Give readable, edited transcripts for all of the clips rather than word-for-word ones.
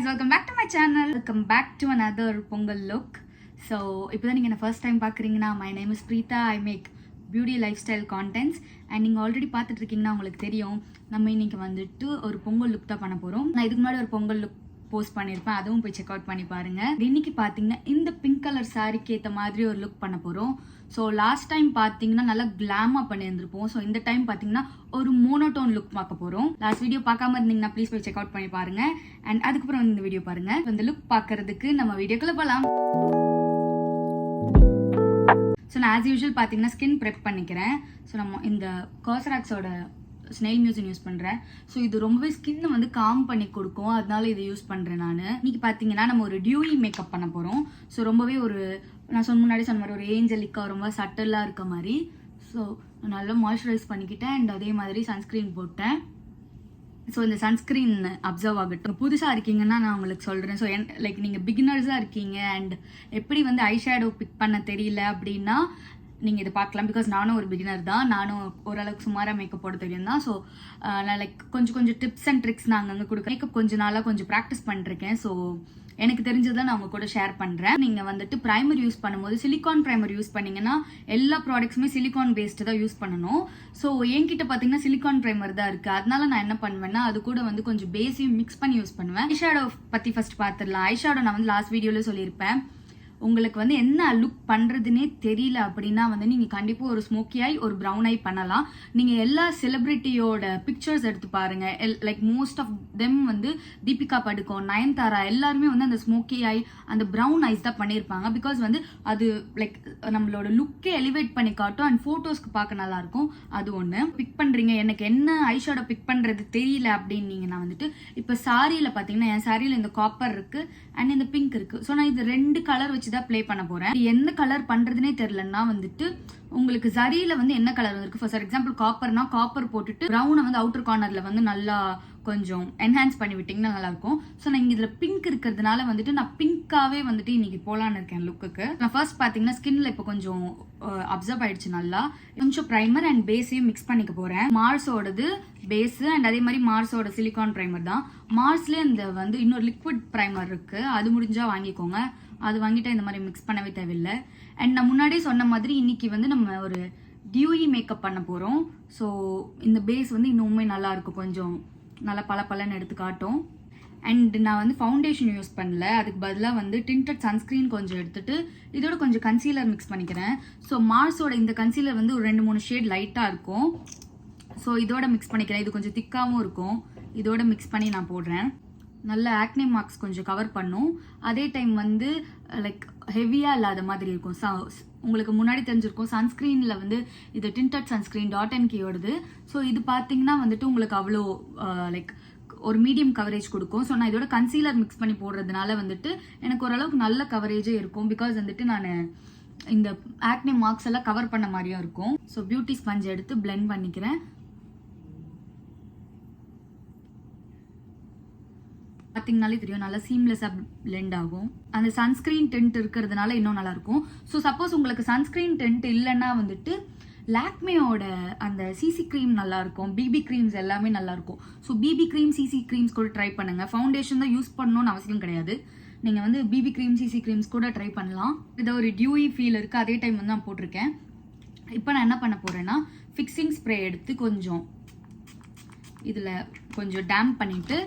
guys, welcome back to my channel. Welcome back to another Pongal look. So, இப்போ தான் நீங்கள் first time பார்க்குறீங்கன்னா, my name is Preeta. I make beauty lifestyle contents and நீங்கள் already பார்த்துட்டு இருக்கீங்கன்னா உங்களுக்கு தெரியும் நம்ம இன்னைக்கு வந்துட்டு ஒரு பொங்கல் லுக் தான் பண்ண போகிறோம். நான் இதுக்கு முன்னாடி ஒரு பொங்கல் லுக் போஸ்ட் பண்ணியிருப்பேன், அதுவும் போய் செக் அவுட் பண்ணி பாருங்க. இன்னைக்கு பார்த்தீங்கன்னா இந்த பிங்க் கலர் சாரிக்கு ஏற்ற மாதிரி ஒரு லுக் பண்ண போகிறோம். ஸோ லாஸ்ட் டைம் பார்த்தீங்கன்னா நல்லா கிளாமாக பண்ணியிருந்திருப்போம். ஸோ இந்த டைம் பார்த்தீங்கன்னா ஒரு மோனோடோன் லுக் பார்க்க போகிறோம். லாஸ்ட் வீடியோ பார்க்காம இருந்தீங்கன்னா ப்ளீஸ் போய் செக் அவுட் பண்ணி பாருங்க. அண்ட் அதுக்கப்புறம் இந்த வீடியோ பாருங்க. இந்த லுக் பார்க்கறதுக்கு நம்ம வீடியோக்குள்ள போகலாம். ஸோ நான் ஆஸ் யூஷுவல் பார்த்தீங்கன்னா ஸ்கின் ப்ரெப் பண்ணிக்கிறேன். ஸோ நம்ம இந்த காஸ்ராக்ஸோட ஸ்னெயில் மியூசியம் யூஸ் பண்ணுறேன். ஸோ இது ரொம்பவே ஸ்கின்னை வந்து காம் பண்ணி கொடுக்கும், அதனால இதை யூஸ் பண்ணுறேன் நான். இன்னைக்கு பார்த்தீங்கன்னா நம்ம ஒரு டியூயி மேக்கப் பண்ண போகிறோம். ஸோ ரொம்பவே ஒரு நான் முன்னாடி சொன்ன மாதிரி ஒரு ஏஞ்சலிக்காக ரொம்ப சட்டலாக இருக்க மாதிரி. ஸோ நல்லா மாய்ஸ்சரைஸ் பண்ணிக்கிட்டேன் அண்ட் அதே மாதிரி சன்ஸ்க்ரீன் போட்டேன். ஸோ இந்த சன்ஸ்க்ரீன் அப்சர்வ் ஆகட்டும். புதுசாக இருக்கீங்கன்னா நான் உங்களுக்கு சொல்கிறேன். ஸோ லைக் நீங்கள் பிகினர்ஸாக இருக்கீங்க அண்ட் எப்படி வந்து ஐ ஷேடோ பிக் பண்ண தெரியல அப்படின்னா நீங்கள் இதை பார்க்கலாம். பிகாஸ் நானும் ஒரு பிகினர் தான், நானும் ஓரளவுக்கு சுமாராக மேக்கப் போட தெரியும் தான். ஸோ நான் லைக் கொஞ்சம் டிப்ஸ் அண்ட் ட்ரிக்ஸ் நான் அங்கே கொடுக்குறேன். மேக்கப் கொஞ்சம் நாளாக கொஞ்சம் ப்ராக்டிஸ் பண்ணிருக்கேன். ஸோ எனக்கு தெரிஞ்சதான் நான் உங்க கூட ஷேர் பண்ணுறேன். நீங்கள் வந்துட்டு ப்ரைமர் யூஸ் பண்ணும்போது சிலிகான் ப்ரைமர் யூஸ் பண்ணிங்கன்னா எல்லா ப்ராடக்ட்ஸுமே சிலிகான் பேஸ்டு தான் யூஸ் பண்ணணும். ஸோ என்கிட்ட பார்த்தீங்கன்னா சிலிகான் ப்ரைமர் தான் இருக்குது. அதனால நான் என்ன பண்ணுவேன்னா அது கூட வந்து கொஞ்சம் பேஸையும் மிக்ஸ் பண்ணி யூஸ் பண்ணுவேன். ஐஷேடோ பற்றி ஃபர்ஸ்ட் பார்த்துடலாம். ஐஷேடோ நான் வந்து லாஸ்ட் வீடியோவில் சொல்லியிருப்பேன், உங்களுக்கு வந்து என்ன லுக் பண்ணுறதுனே தெரியல அப்படின்னா வந்து நீங்கள் கண்டிப்பாக ஒரு ஸ்மோக்கி ஐ ஒரு ப்ரௌன் ஐ பண்ணலாம். நீங்கள் எல்லா செலிப்ரிட்டியோட பிக்சர்ஸ் எடுத்து பாருங்கள். லைக் மோஸ்ட் ஆஃப் தெம் வந்து தீபிகா படுகோன், நயன்தாரா எல்லாருமே வந்து அந்த ஸ்மோக்கி ஐ அந்த ப்ரௌன் ஐஸ் தான் பண்ணியிருப்பாங்க. பிகாஸ் வந்து அது லைக் நம்மளோட லுக்கே எலிவேட் பண்ணி காட்டும் அண்ட் ஃபோட்டோஸ்க்கு பார்க்க நல்லாயிருக்கும். அது ஒன்று. பிக் பண்ணுறீங்க, எனக்கு என்ன ஐஷேடோ பிக் பண்ணுறது தெரியல அப்படின்னீங்கன்னா வந்துட்டு இப்போ சாரியில் பார்த்தீங்கன்னா என் சாரியில் இந்த காப்பர் இருக்குது அண்ட் இந்த பிங்க் இருக்குது. ஸோ நான் இது ரெண்டு கலர் வச்சு தான் ப்ளே பண்ண போறேன். எந்த கலர் பண்றதுனே தெரியலன்னா வந்துட்டு உங்களுக்கு சரியில வந்து என்ன கலர் இருக்கு. ஃபார் எக்ஸாம்பிள் காப்பர்னா காப்பர் போட்டுட்டு ப்ரௌனை வந்து அவுட்டர் கார்னர்ல வந்து நல்லா கொஞ்சம் என்ஹான்ஸ் பண்ணி விட்டீங்கன்னா நல்லா இருக்கும். ஸோ நான் இங்க இதுல பிங்க் இருக்கிறதுனால வந்துட்டு நான் பிங்காவே வந்துட்டு இன்னைக்கு போலான்னு இருக்கேன் லுக்குக்கு. நான் ஃபர்ஸ்ட் பாத்தீங்கன்னா ஸ்கின்ல இப்போ கொஞ்சம் அப்சர்வ் ஆயிடுச்சு. நல்லா கொஞ்சம் ப்ரைமர் அண்ட் பேஸையும் மிக்ஸ் பண்ணிக்க போறேன். மார்ஸோடது பேஸ் அண்ட் அதே மாதிரி மார்ஸோட சிலிகான் ப்ரைமர் தான். மார்ஸ்ல இந்த வந்து இன்னொரு லிக்விட் ப்ரைமர் இருக்கு, அது முடிஞ்சா வாங்கிக்கோங்க. அது வாங்கிட்டா இந்த மாதிரி மிக்ஸ் பண்ணவே தேவையில்லை. அண்ட் நான் முன்னாடியே சொன்ன மாதிரி இன்னைக்கு வந்து நம்ம ஒரு டியூயி மேக்கப் பண்ண போகிறோம். ஸோ இந்த பேஸ் வந்து இன்னுமே நல்லா இருக்கும், கொஞ்சம் நல்லா பலன்னு எடுத்து காட்டும். அண்ட் நான் வந்து ஃபவுண்டேஷன் யூஸ் பண்ணல, அதுக்கு பதிலாக வந்து டிண்டட் சன்ஸ்க்ரீன் கொஞ்சம் எடுத்துட்டு இதோட கொஞ்சம் கன்சீலர் மிக்ஸ் பண்ணிக்கிறேன். ஸோ மார்ஸோட இந்த கன்சீலர் வந்து ஒரு 2-3 ஷேட் லைட்டாக இருக்கும். ஸோ இதோட மிக்ஸ் பண்ணிக்கிறேன். இது கொஞ்சம் திக்காகவும் இருக்கும். இதோட மிக்ஸ் பண்ணி நான் போடுறேன். நல்ல ஆக்னே மார்க்ஸ் கொஞ்சம் கவர் பண்ணும். அதே டைம் வந்து லைக் ஹெவியாக இல்லாத மாதிரி இருக்கும். உங்களுக்கு முன்னாடி தெரிஞ்சிருக்கும் சன்ஸ்க்ரீனில் வந்து இது டிண்டட் சன்ஸ்க்ரீன் .NKயோடது. ஸோ இது பார்த்தீங்கன்னா வந்துட்டு உங்களுக்கு அவ்வளோ லைக் ஒரு மீடியம் கவரேஜ் கொடுக்கும். ஸோ நான் இதோட கன்சீலர் மிக்ஸ் பண்ணி போடுறதுனால வந்துட்டு எனக்கு ஓரளவுக்கு நல்ல கவரேஜே இருக்கும். பிகாஸ் வந்துட்டு நான் இந்த ஆக்னே மார்க்ஸ் எல்லாம் கவர் பண்ண மாதிரியும் இருக்கும். ஸோ பியூட்டி ஸ்பஞ்ச் எடுத்து பிளெண்ட் பண்ணிக்கிறேன். பார்த்தீங்கனாலே தெரியும் நல்லா சீம்லெஸ்ஸாக பிளெண்ட் ஆகும். அந்த சன்ஸ்க்ரீன் டென்ட் இருக்கிறதுனால இன்னும் நல்லா இருக்கும். ஸோ சப்போஸ் உங்களுக்கு சன்ஸ்க்ரீன் டென்ட் இல்லைன்னா வந்துட்டு லாக்மேயோட அந்த சிசி க்ரீம் நல்லா இருக்கும். பிபி க்ரீம்ஸ் எல்லாமே நல்லா இருக்கும். So BP cream CC creams கூட ட்ரை பண்ணுங்க. ஃபவுண்டேஷன் தான் யூஸ் பண்ணணும்னு அவசியம் கிடையாது. நீங்கள் வந்து பிபி க்ரீம் சிசி க்ரீம்ஸ் கூட ட்ரை பண்ணலாம். இதை ஒரு டியூயி ஃபீல் இருக்குது. அதே டைம் வந்து நான் போட்டிருக்கேன். இப்போ நான் என்ன பண்ண போகிறேன்னா ஃபிக்ஸிங் ஸ்ப்ரே எடுத்து கொஞ்சம் இதில் கொஞ்சம் டேம்ப் பண்ணிவிட்டு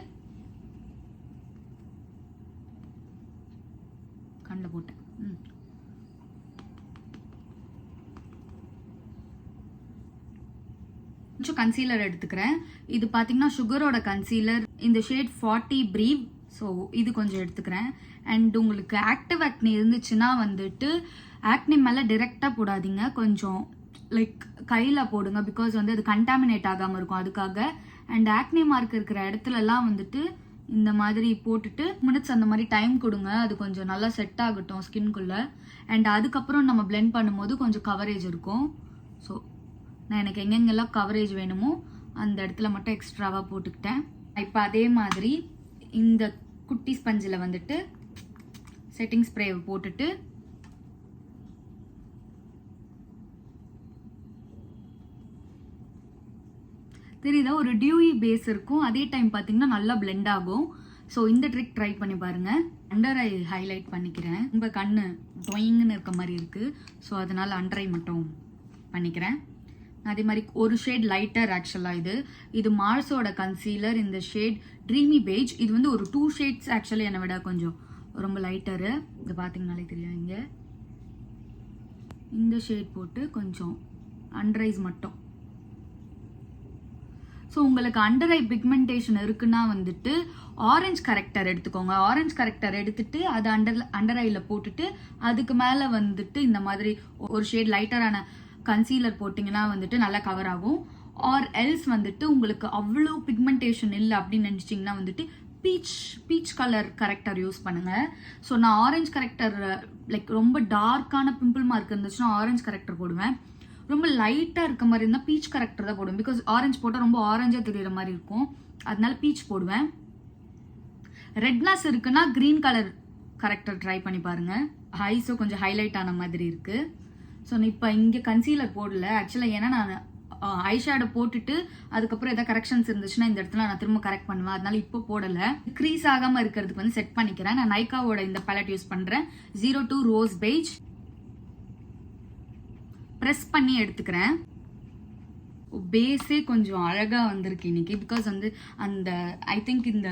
கண்ணில் போட்டேன். கொஞ்சம் கன்சீலர் எடுத்துக்கிறேன். இது பார்த்தீங்கன்னா சுகரோட கன்சீலர், இந்த ஷேட் 40 பிரீவ். ஸோ இது கொஞ்சம் எடுத்துக்கிறேன். அண்ட் உங்களுக்கு ஆக்டிவ் ஆக்னி இருந்துச்சுன்னா வந்துட்டு ஆக்னி மேலே டிரெக்டாக போடாதீங்க, கொஞ்சம் லைக் கையில் போடுங்க. பிகாஸ் வந்து அது கண்டாமினேட் ஆகாமல் இருக்கும், அதுக்காக. அண்ட் ஆக்னி மார்க் இருக்கிற இடத்துலலாம் வந்துட்டு இந்த மாதிரி போட்டுட்டு மினிட்ஸ் அந்த மாதிரி டைம் கொடுங்க. அது கொஞ்சம் நல்லா செட் ஆகட்டும் ஸ்கின்குள்ளே. அண்ட் அதுக்கப்புறம் நம்ம பிளெண்ட் பண்ணும்போது கொஞ்சம் கவரேஜ் இருக்கும். ஸோ நான் எனக்கு எங்கெங்கெல்லாம் கவரேஜ் வேணுமோ அந்த இடத்துல மட்டும் எக்ஸ்ட்ராவாக போட்டுக்கிட்டேன். இப்போ அதே மாதிரி இந்த குட்டி ஸ்பஞ்சில் வந்துட்டு செட்டிங் ஸ்ப்ரே போட்டுட்டு தெரியுதா ஒரு டியூயி பேஸ் இருக்கும். அதே டைம் பார்த்தீங்கன்னா நல்லா பிளெண்ட் ஆகும். ஸோ இந்த ட்ரிக் ட்ரை பண்ணி பாருங்கள். அண்டர் ஐ ஹைலைட் பண்ணிக்கிறேன். ரொம்ப கண்ணு டொயிங்னு இருக்க மாதிரி இருக்குது. ஸோ அதனால் அண்டர் ஐ மட்டும் பண்ணிக்கிறேன். அதே மாதிரி ஒரு ஷேட் லைட்டர் ஆக்சுவலாக இது மார்ஸோட கன்சீலர். இந்த ஷேட் ட்ரீமி பேஜ். இது வந்து ஒரு 2 ஷேட்ஸ் ஆக்சுவலி என்னை விட கொஞ்சம் ரொம்ப லைட்டரு. இது பார்த்தீங்கனாலே தெரியும். இங்கே இந்த ஷேட் போட்டு கொஞ்சம் அண்டர் ஐஸ் மட்டும். ஸோ உங்களுக்கு அண்டர் ஐ பிக்மெண்டேஷன் இருக்குன்னா வந்துட்டு ஆரஞ்ச் கரெக்டர் எடுத்துக்கோங்க. ஆரஞ்ச் கரெக்டர் எடுத்துட்டு அதை அண்டர் ஐல போட்டுட்டு அதுக்கு மேலே வந்துட்டு இந்த மாதிரி ஒரு ஷேட் லைட்டரான கன்சீலர் போட்டிங்கன்னா வந்துட்டு நல்லா கவர் ஆகும். ஆர் எல்ஸ் வந்துட்டு உங்களுக்கு அவ்வளோ பிக்மெண்டேஷன் இல்லை அப்படின்னு நினச்சிட்டிங்கன்னா வந்துட்டு பீச் கலர் கரெக்டர் யூஸ் பண்ணுங்க. ஸோ நான் ஆரஞ்ச் கரெக்டர் லைக் ரொம்ப டார்க்கான பிம்பிள் மார்க் இருந்துச்சுன்னா ஆரஞ்ச் கரெக்டர் போடுவேன். ரொம்ப லைட்டாக இருக்க மாதிரி இருந்தால் பீச் கரெக்டர் தான் போடுவேன். பிகாஸ் ஆரஞ்ச் போட்டால் ரொம்ப ஆரஞ்சாக தெரியுற மாதிரி இருக்கும். அதனால பீச் போடுவேன். ரெட்னஸ் இருக்குன்னா க்ரீன் கலர் கரெக்டர் ட்ரை பண்ணி பாருங்க. ஐஸும் கொஞ்சம் ஹைலைட் ஆன மாதிரி இருக்கு. ஸோ இப்போ இங்கே கன்சீலர் போடல ஆக்சுவலாக. ஏன்னா நான் ஐ ஷேடோ போட்டுட்டு அதுக்கப்புறம் எதாவது கரெக்ஷன்ஸ் இருந்துச்சுன்னா இந்த இடத்துல நான் திரும்ப கரெக்ட் பண்ணுவேன். அதனால இப்போ போடலை. க்ரீஸ் ஆகாமல் இருக்கிறதுக்கு வந்து செட் பண்ணிக்கிறேன். நான் நைக்காவோட இந்த பேலட் யூஸ் பண்ணுறேன். 02 ரோஸ் பெய்ஜ். ப்ரெஸ் பண்ணி எடுத்துக்கிறேன். பேஸே கொஞ்சம் அழகாக வந்திருக்கு இன்னைக்கு. பிகாஸ் வந்து அந்த ஐ திங்க் இந்த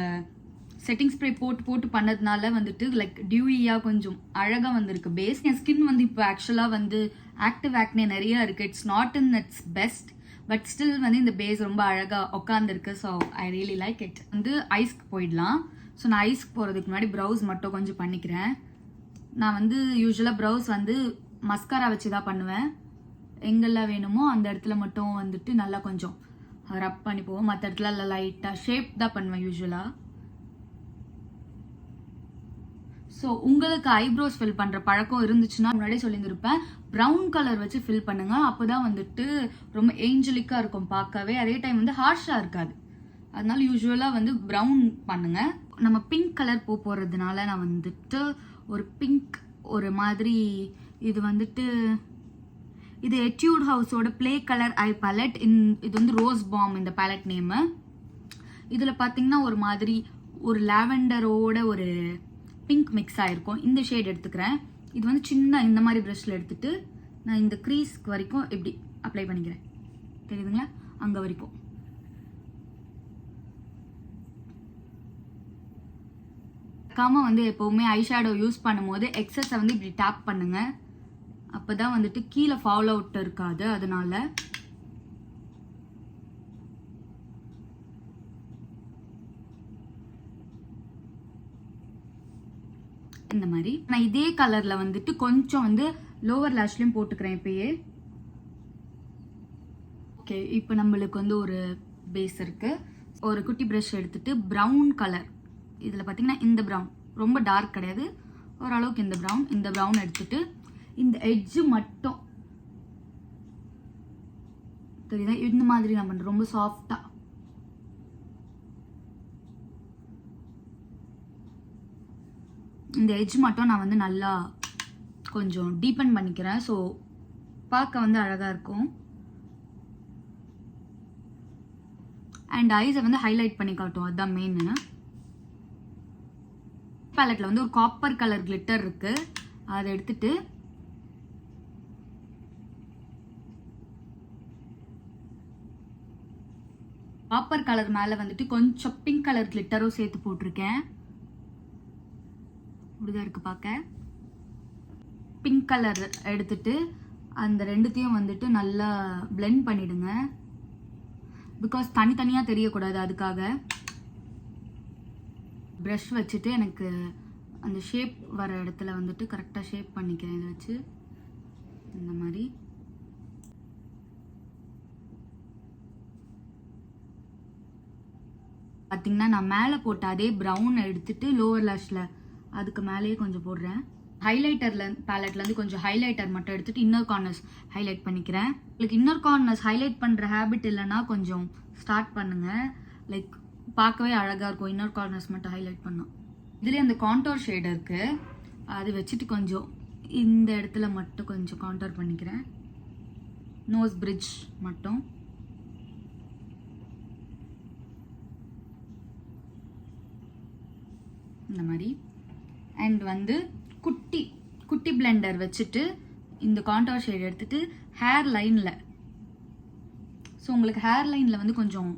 செட்டிங் ஸ்ப்ரே போட்டு பண்ணதுனால வந்துட்டு லைக் டியூயாக கொஞ்சம் அழகாக வந்திருக்கு பேஸ். என் ஸ்கின் வந்து இப்போ ஆக்சுவலாக வந்து ஆக்டிவ் ஆக்னே நிறைய இருக்குது. It's not in it's best. But still வந்து இந்த பேஸ் ரொம்ப அழகாக உட்காந்துருக்கு. So I really like it. வந்து ஐஸ்க்கு போயிடலாம். ஸோ நான் ஐஸ்க்கு போகிறதுக்கு முன்னாடி ப்ரௌஸ் மட்டும் கொஞ்சம் பண்ணிக்கிறேன். நான் வந்து யூஸ்வலாக ப்ரௌஸ் வந்து மஸ்காரா வச்சு தான் பண்ணுவேன். எங்கெல்லாம் வேணுமோ அந்த இடத்துல மட்டும் வந்துட்டு நல்லா கொஞ்சம் ரப் பண்ணி போவோம். மற்ற இடத்துல நல்லா லைட்டாக ஷேப் தான் பண்ணுவேன் யூஸ்வலாக. ஸோ உங்களுக்கு ஐப்ரோஸ் ஃபில் பண்ணுற பழக்கம் இருந்துச்சுன்னா முன்னாடியே சொல்லியிருப்பேன், ப்ரௌன் கலர் வச்சு ஃபில் பண்ணுங்க. அப்போ தான் வந்துட்டு ரொம்ப ஏஞ்சலிக்காக இருக்கும் பார்க்கவே. அதே டைம் வந்து ஹார்ஷாக இருக்காது. அதனால யூஸ்வலாக வந்து ப்ரௌன் பண்ணுங்க. நம்ம பிங்க் கலர் போகிறதுனால நான் வந்துட்டு ஒரு பிங்க் ஒரு மாதிரி இது வந்துட்டு இது எட்யூட் ஹவுஸோட ப்ளே கலர் ஐ பேலட். இது வந்து ரோஸ் பாம் இந்த பேலட் நேமு. இதில் பார்த்தீங்கன்னா ஒரு மாதிரி ஒரு லாவெண்டரோட ஒரு பிங்க் மிக்ஸ் ஆகிருக்கும். இந்த ஷேட் எடுத்துக்கிறேன். இது வந்து சின்ன இந்த மாதிரி ப்ரஷில் எடுத்துட்டு நான் இந்த க்ரீஸ்க்கு வரைக்கும் இப்படி அப்ளை பண்ணிக்கிறேன். தெரியுதுங்களா? அங்கே வரைக்கும். வந்து எப்போவுமே ஐ ஷேடோ யூஸ் பண்ணும்போது எக்ஸஸை வந்து இப்படி டேப் பண்ணுங்க. அப்போ தான் வந்துட்டு கீழே ஃபால் அவுட் இருக்காது. அதனால இந்த மாதிரி நான் இதே கலர்ல வந்துட்டு கொஞ்சம் வந்து லோவர் லேஷ்லயும் போட்டுக்கிறேன் இப்பயே. ஓகே, இப்போ நம்மளுக்கு வந்து ஒரு பேஸ் இருக்கு. ஒரு குட்டி ப்ரஷ் எடுத்துட்டு ப்ரௌன் கலர், இதுல பாத்தீங்கன்னா இந்த ப்ரௌன் ரொம்ப டார்க் கிடையாது, ஓரளவுக்கு இந்த ப்ரௌன் எடுத்துட்டு இந்த எட்ஜ் மட்டும் தெரியுதா, இந்த மாதிரி நான் பண்றேன். ரொம்ப சாஃப்டா இந்த எட்ஜ் மட்டும் நான் வந்து நல்லா கொஞ்சம் டீப்பன் பண்ணிக்கிறேன். ஸோ பார்க்க வந்து அழகா இருக்கும். அண்ட் ஐஸை வந்து ஹைலைட் பண்ணி காட்டும். அதுதான் மெயின். பேலட்ல வந்து ஒரு காப்பர் கலர் கிளிட்டர் இருக்கு, அதை எடுத்துட்டு காப்பர் கலர் மேல வந்துட்டு கொஞ்சம் பிங்க் கலர் கிளிட்டரும் சேர்த்து போட்டிருக்கேன். இப்படிதான் இருக்கு பார்க்க. பிங்க் கலர் எடுத்துட்டு அந்த ரெண்டுத்தையும் வந்துட்டு நல்லா பிளெண்ட் பண்ணிடுங்க. பிகாஸ் தனித்தனியா தெரியக்கூடாது, அதுக்காக ப்ரஷ் வச்சுட்டு எனக்கு அந்த ஷேப் வர இடத்துல வந்துட்டு கரெக்டாக ஷேப் பண்ணிக்கிறேன். இதை வச்சு இந்த மாதிரி பார்த்தீங்கன்னா நான் மேலே போட்ட அதே ப்ரௌன் எடுத்துட்டு லோவர் லேஷில் அதுக்கு மேலேயே கொஞ்சம் போடுறேன். பேலட்லேருந்து கொஞ்சம் ஹைலைட்டர் மட்டும் எடுத்துட்டு இன்னர் கார்னர்ஸ் ஹைலைட் பண்ணிக்கிறேன். உங்களுக்கு இன்னர் கார்னர்ஸ் ஹைலைட் பண்ணுற ஹேபிட் இல்லைன்னா கொஞ்சம் ஸ்டார்ட் பண்ணுங்க. லைக் பார்க்கவே அழகாக இருக்கும் இன்னர் கார்னர்ஸ் மட்டும் ஹைலைட் பண்ணோம். இதுலேயே அந்த கான்டோர் ஷேட் இருக்கு, அது வச்சுட்டு கொஞ்சம் இந்த இடத்துல மட்டும் கொஞ்சம் கான்டோர் பண்ணிக்கிறேன். நோஸ் பிரிட்ஜ் மட்டும். இந்த மாதிரி. அண்ட் வந்து குட்டி குட்டி பிளெண்டர் வச்சுட்டு இந்த கான்டோர் ஷேட் எடுத்துட்டு ஹேர் லைனில், ஸோ உங்களுக்கு ஹேர் லைனில் வந்து கொஞ்சம்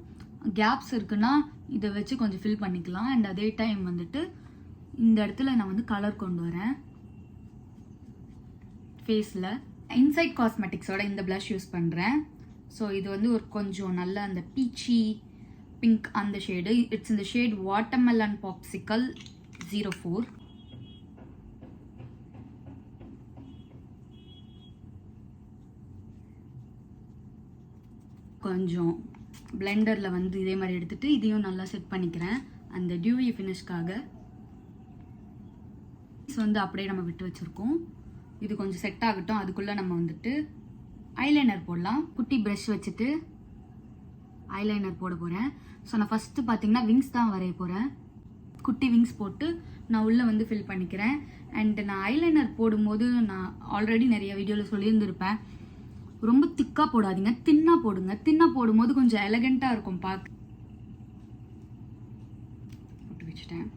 கேப்ஸ் இருக்குன்னா இதை வச்சு கொஞ்சம் ஃபில் பண்ணிக்கலாம். அண்ட் அதே டைம் வந்துட்டு இந்த இடத்துல நான் வந்து கலர் கொண்டு வரேன் ஃபேஸில். இன்சைட் காஸ்மெட்டிக்ஸோட இந்த ப்ளஷ் யூஸ் பண்ணுறேன். ஸோ இது வந்து ஒரு கொஞ்சம் நல்ல அந்த பீச்சி பிங்க் அந்த ஷேடு. இட்ஸ் இந்த ஷேட் வாட்டர்மெலன் பாப்சிக்கல் 04. கொஞ்சம் பிளெண்டரில் வந்து இதே மாதிரி எடுத்துகிட்டு இதையும் நல்லா செட் பண்ணிக்கிறேன் அந்த டியூவி ஃபினிஷ்காக. வந்து அப்படியே நம்ம விட்டு வச்சுருக்கோம். இது கொஞ்சம் செட் ஆகட்டும். அதுக்குள்ளே நம்ம வந்துட்டு ஐலைனர் போடலாம். குட்டி ப்ரஷ் வச்சுட்டு ஐலைனர் போட போகிறேன். ஸோ நான் ஃபஸ்ட்டு பார்த்தீங்கன்னா விங்ஸ் தான் வரைய போகிறேன். குட்டி விங்ஸ் போட்டு நான் உள்ளே வந்து ஃபில் பண்ணிக்கிறேன். அண்ட் நான் ஐலைனர் போடும்போது நான் ஆல்ரெடி நிறைய வீடியோவில் சொல்லியிருந்திருப்பேன், ரொம்ப திக்காக போடாதீங்க, தின்னாக போடுங்க. தின்னாக போடும்போது கொஞ்சம் எலகெண்ட்டாக இருக்கும் பார்க்க. போட்டு வச்சுட்டேன்.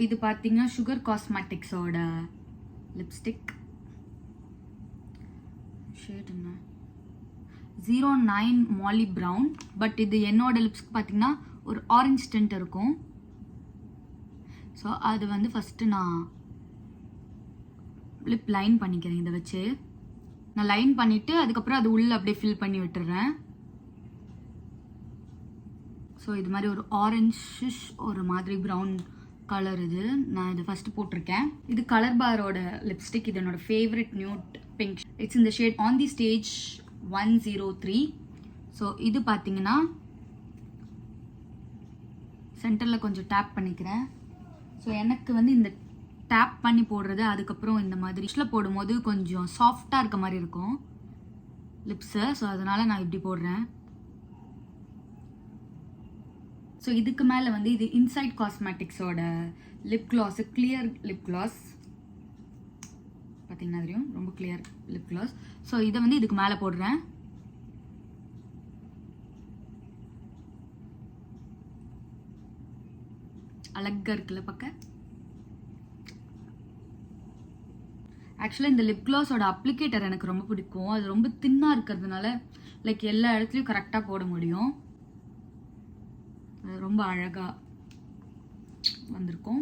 இது பார்த்தீங்கன்னா சுகர் காஸ்மெட்டிக்ஸோட லிப்ஸ்டிக். ஷேட் என்ன 09 மாலி ப்ரௌன். பட் இது என்னோட லிப்ஸ்க்கு பார்த்தீங்கன்னா ஒரு ஆரஞ்ச் டென்ட் இருக்கும். ஸோ அது வந்து ஃபஸ்ட்டு நான் லிப் லைன் பண்ணிக்கிறேன். இதை வச்சு நான் லைன் பண்ணிவிட்டு அதுக்கப்புறம் அது உள்ளே அப்படியே ஃபில் பண்ணி விட்டுறேன். ஸோ இது மாதிரி ஒரு ஆரஞ்சிஷ் ஒரு மாதிரி ப்ரௌன் கலர். இது நான் இது ஃபஸ்ட்டு போட்டிருக்கேன். இது கலர் பாரோட லிப்ஸ்டிக். இது என்னோட ஃபேவரட் நியூட் பிங்க். இட்ஸ் இந்த shade on the stage 103. So இது பார்த்தீங்கன்னா சென்டரில் கொஞ்சம் டேப் பண்ணிக்கிறேன். ஸோ எனக்கு வந்து இந்த டேப் பண்ணி போடுறது, அதுக்கப்புறம் இந்த மாதிரி லிப்ஸில் போடும்போது கொஞ்சம் சாஃப்டாக இருக்க மாதிரி இருக்கும் லிப்ஸு. ஸோ அதனால் நான் இப்படி போடுறேன். ஸோ இதுக்கு மேலே வந்து இது இன்சைட் காஸ்மெட்டிக்ஸோட lip gloss, clear lip gloss. பார்த்தீங்கன்னா தெரியும், ரொம்ப கிளியர் லிப் கிளாஸ். ஸோ இதை வந்து இதுக்கு மேலே போடுறேன். அழகாக இருக்குல்ல பார்க்க. ஆக்சுவலாக இந்த லிப் கிளாஸோட அப்ளிகேட்டர் எனக்கு ரொம்ப பிடிக்கும். அது ரொம்ப தின்னாக இருக்கிறதுனால லைக் எல்லா இடத்துலையும் கரெக்டாக போட முடியும். ரொம்ப அழகாக வந்திருக்கும்.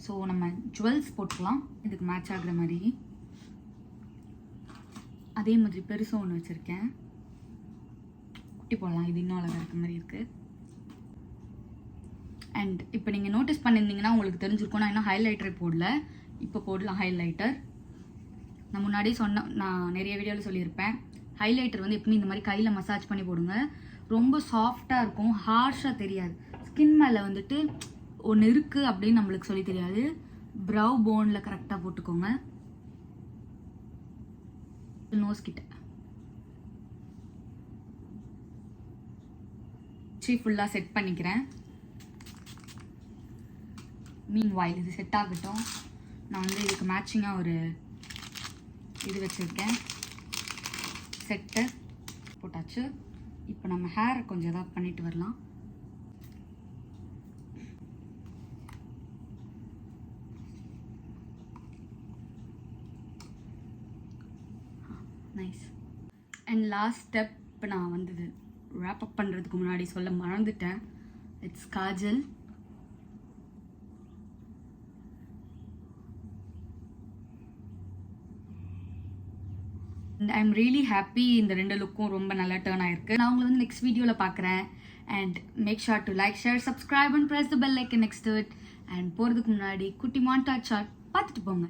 ஸோ நம்ம ஜுவல்ஸ் போட்டுக்கலாம் இதுக்கு மேட்ச் ஆகுற மாதிரி. அதே மாதிரி பெருசாக ஒன்று வச்சுருக்கேன். குட்டி போடலாம், இது இன்னும் அழகாக இருக்க மாதிரி இருக்குது. அண்ட் இப்போ நீங்கள் நோட்டீஸ் பண்ணியிருந்தீங்கன்னா உங்களுக்கு தெரிஞ்சிருக்கும், நான் இன்னும் ஹைலைட்டரே போடல. இப்போ போடலாம் ஹைலைட்டர். நான் முன்னாடியே நான் நிறைய வீடியோவில் சொல்லியிருப்பேன், ஹைலைட்டர் வந்து எப்பவுமே இந்த மாதிரி கையில் மசாஜ் பண்ணி போடுங்க. ரொம்ப சாஃப்டாக இருக்கும், ஹார்ஷாக தெரியாது. ஸ்கின் மேலே வந்துட்டு ஒன்று இருக்குது அப்படின்னு நம்மளுக்கு சொல்லி தெரியாது. ப்ரவ் போனில் கரெக்டாக போட்டுக்கோங்க. நோஸ் கிட்ட ஃபுல்லாக செட் பண்ணிக்கிறேன். மீன் வாயில் இது செட் ஆகட்டும். நான் வந்து இதுக்கு மேட்சிங்காக ஒரு இது வச்சுருக்கேன், செட்டு போட்டாச்சு. இப்போ நம்ம ஹேரை கொஞ்சம் எதாவது பண்ணிட்டு வரலாம். நைஸ். அண்ட் லாஸ்ட் ஸ்டெப் நான் வந்து ரேப் அப் பண்ணுறதுக்கு முன்னாடி சொல்ல மறந்துட்டேன். It's Kajal. And I'm really happy. இந்த ரெண்டு லுக்கும் ரொம்ப நல்லா டர்ன் ஆயிருக்கு. நான் உங்களை வந்து நெக்ஸ்ட் வீடியோவில் பார்க்குறேன். And make sure to like, share, subscribe and press the bell icon next to it. And போகிறதுக்கு முன்னாடி குட்டி மாண்டாட் ஷாட் பார்த்துட்டு போங்க.